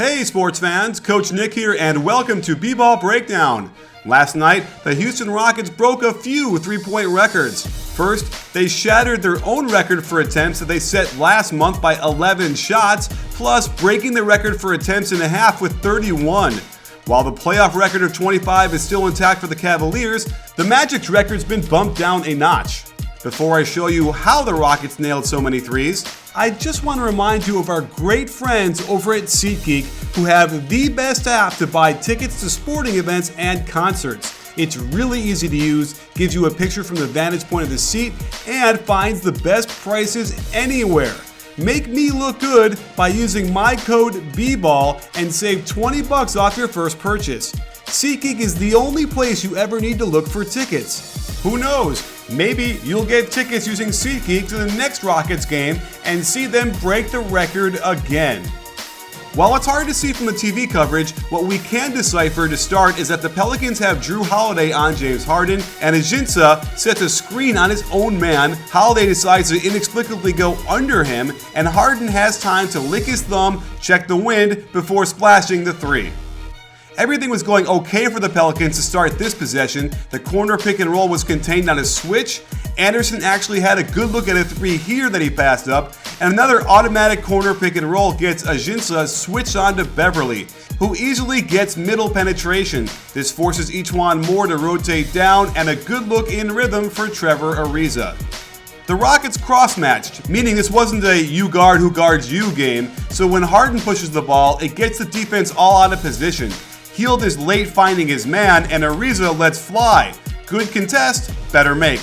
Hey sports fans, Coach Nick here and welcome to BBallBreakdown. Last night, the Houston Rockets broke a few three-point records. First, they shattered their own record for attempts that they set last month by 11 shots, plus breaking the record for attempts in a half with 31. While the playoff record of 25 is still intact for the Cavaliers, the Magic's record's been bumped down a notch. Before I show you how the Rockets nailed so many threes, I just want to remind you of our great friends over at SeatGeek who have the best app to buy tickets to sporting events and concerts. It's really easy to use, gives you a picture from the vantage point of the seat, and finds the best prices anywhere. Make me look good by using my code BBall and save $20 off your first purchase. SeatGeek is the only place you ever need to look for tickets. Who knows? Maybe you'll get tickets using SeatGeek to the next Rockets game and see them break the record again. While it's hard to see from the TV coverage, what we can decipher to start is that the Pelicans have Drew Holiday on James Harden, and Ajinça sets a screen on his own man. Holiday decides to inexplicably go under him, and Harden has time to lick his thumb, check the wind, before splashing the three. Everything was going okay for the Pelicans to start this possession. The corner pick and roll was contained on a switch. Anderson actually had a good look at a three here that he passed up. And another automatic corner pick and roll gets Ajinça switched on to Beverly, who easily gets middle penetration. This forces E'Twaun Moore to rotate down, and a good look in rhythm for Trevor Ariza. The Rockets cross-matched, meaning this wasn't a you guard who guards you game, so when Harden pushes the ball, it gets the defense all out of position. Hield is late finding his man, and Ariza lets fly. Good contest, better make.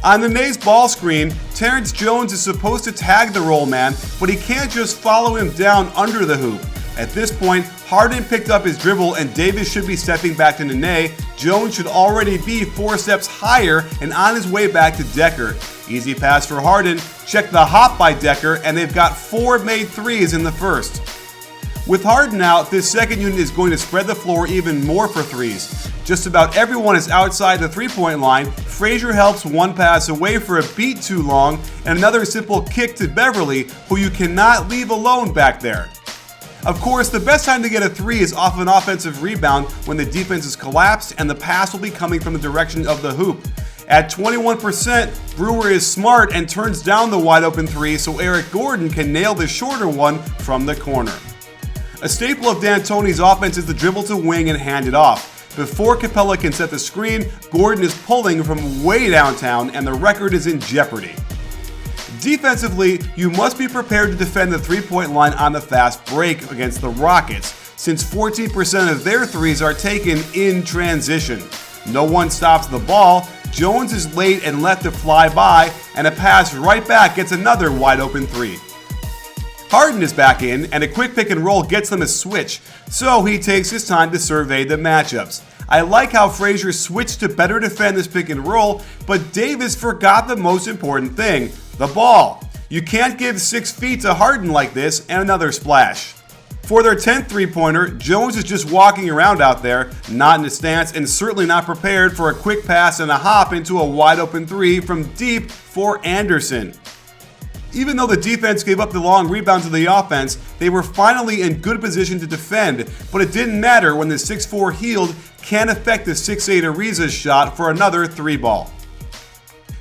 On the Nays ball screen, Terrence Jones is supposed to tag the roll man, but he can't just follow him down under the hoop. At this point, Harden picked up his dribble and Davis should be stepping back to Nene. Jones should already be 4 steps higher and on his way back to Decker. Easy pass for Harden, check the hop by Decker, and they've got 4 made threes in the first. With Harden out, this second unit is going to spread the floor even more for threes. Just about everyone is outside the three-point line. Frazier helps one pass away for a beat too long, and another simple kick to Beverly, who you cannot leave alone back there. Of course, the best time to get a three is off an offensive rebound when the defense is collapsed and the pass will be coming from the direction of the hoop. At 21%, Brewer is smart and turns down the wide open three so Eric Gordon can nail the shorter one from the corner. A staple of D'Antoni's offense is the dribble to wing and hand it off. Before Capella can set the screen, Gordon is pulling from way downtown and the record is in jeopardy. Defensively, you must be prepared to defend the three-point line on the fast break against the Rockets, since 14% of their threes are taken in transition. No one stops the ball, Jones is late and left to fly by, and a pass right back gets another wide open three. Harden is back in, and a quick pick and roll gets them a switch, so he takes his time to survey the matchups. I like how Frazier switched to better defend this pick and roll, but Davis forgot the most important thing, the ball. You can't give 6 feet to Harden like this, and another splash. For their 10th three-pointer, Jones is just walking around out there, not in a stance and certainly not prepared for a quick pass and a hop into a wide open three from deep for Anderson. Even though the defense gave up the long rebound to the offense, they were finally in good position to defend, but it didn't matter when the 6'4 Hield can't affect the 6'8 Ariza's shot for another 3-ball.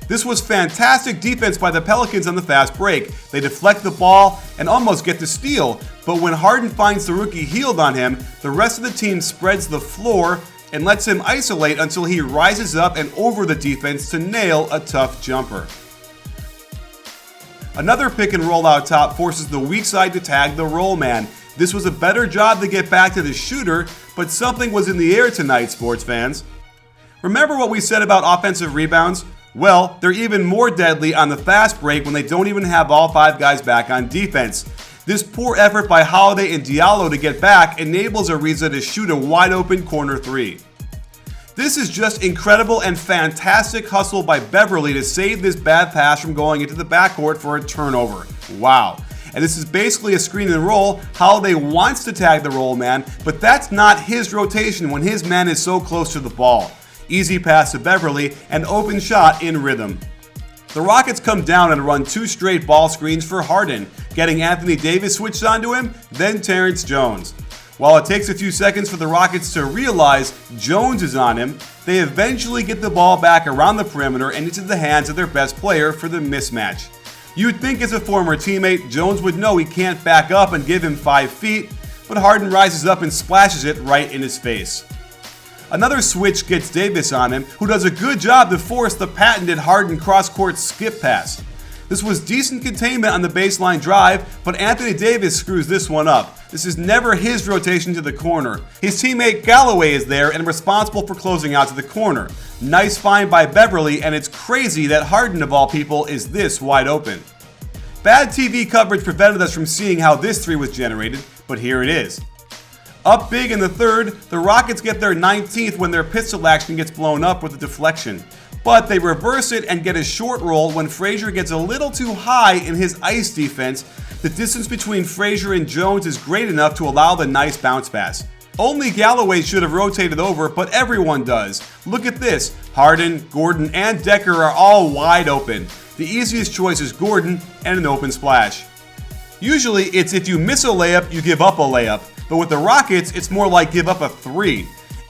This was fantastic defense by the Pelicans on the fast break. They deflect the ball and almost get the steal, but when Harden finds the rookie Hield on him, the rest of the team spreads the floor and lets him isolate until he rises up and over the defense to nail a tough jumper. Another pick and roll out top forces the weak side to tag the roll man. This was a better job to get back to the shooter, but something was in the air tonight, sports fans. Remember what we said about offensive rebounds? Well, they're even more deadly on the fast break when they don't even have all 5 guys back on defense. This poor effort by Holiday and Diallo to get back enables Ariza to shoot a wide open corner three. This is just incredible and fantastic hustle by Beverly to save this bad pass from going into the backcourt for a turnover. Wow. And this is basically a screen and roll. Holiday wants to tag the roll man, but that's not his rotation when his man is so close to the ball. Easy pass to Beverly, an open shot in rhythm. The Rockets come down and run 2 straight ball screens for Harden. getting Anthony Davis switched onto him, then Terrence Jones. While it takes a few seconds for the Rockets to realize Jones is on him, they eventually get the ball back around the perimeter and into the hands of their best player for the mismatch. You'd think as a former teammate, Jones would know he can't back up and give him 5 feet, but Harden rises up and splashes it right in his face. Another switch gets Davis on him, who does a good job to force the patented Harden cross-court skip pass. This was decent containment on the baseline drive, but Anthony Davis screws this one up. This is never his rotation to the corner. His teammate Galloway is there and responsible for closing out to the corner. Nice find by Beverly, and it's crazy that Harden of all people is this wide open. Bad TV coverage prevented us from seeing how this three was generated, but here it is. Up big in the third, the Rockets get their 19th when their pistol action gets blown up with a deflection. But they reverse it and get a short roll when Frazier gets a little too high in his ice defense. The distance between Frazier and Jones is great enough to allow the nice bounce pass. Only Galloway should have rotated over, but everyone does. Look at this. Harden, Gordon, and Decker are all wide open. The easiest choice is Gordon and an open splash. Usually it's if you miss a layup, you give up a layup. But with the Rockets, it's more like give up a 3.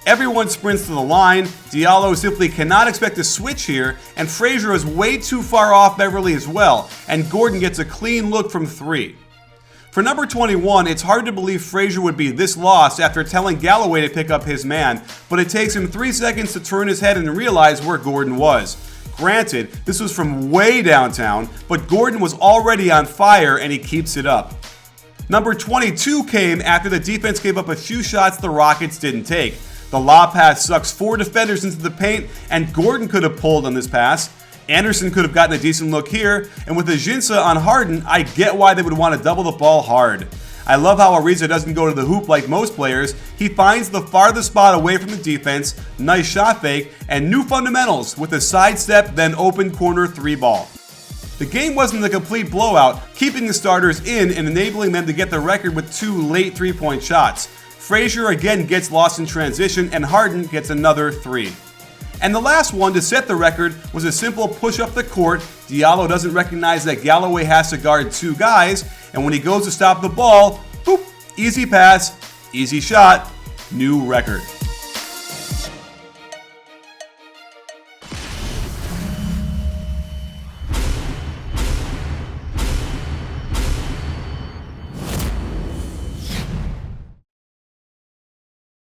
Everyone sprints to the line, Diallo simply cannot expect a switch here, and Frazier is way too far off Beverly as well, and Gordon gets a clean look from 3. For number 21, it's hard to believe Frazier would be this lost after telling Galloway to pick up his man, but it takes him 3 seconds to turn his head and realize where Gordon was. Granted, this was from way downtown, but Gordon was already on fire and he keeps it up. Number 22 came after the defense gave up a few shots the Rockets didn't take. The lob pass sucks 4 defenders into the paint, and Gordon could have pulled on this pass. Anderson could have gotten a decent look here, and with Ajinça on Harden, I get why they would want to double the ball hard. I love how Ariza doesn't go to the hoop like most players. He finds the farthest spot away from the defense, nice shot fake, and new fundamentals with a sidestep then open corner 3 ball. The game wasn't a complete blowout, keeping the starters in and enabling them to get the record with 2 late 3-point shots. Frazier again gets lost in transition, and Harden gets another 3. And the last one to set the record was a simple push up the court. Diallo doesn't recognize that Galloway has to guard 2 guys, and when he goes to stop the ball, boop, easy pass, easy shot, new record.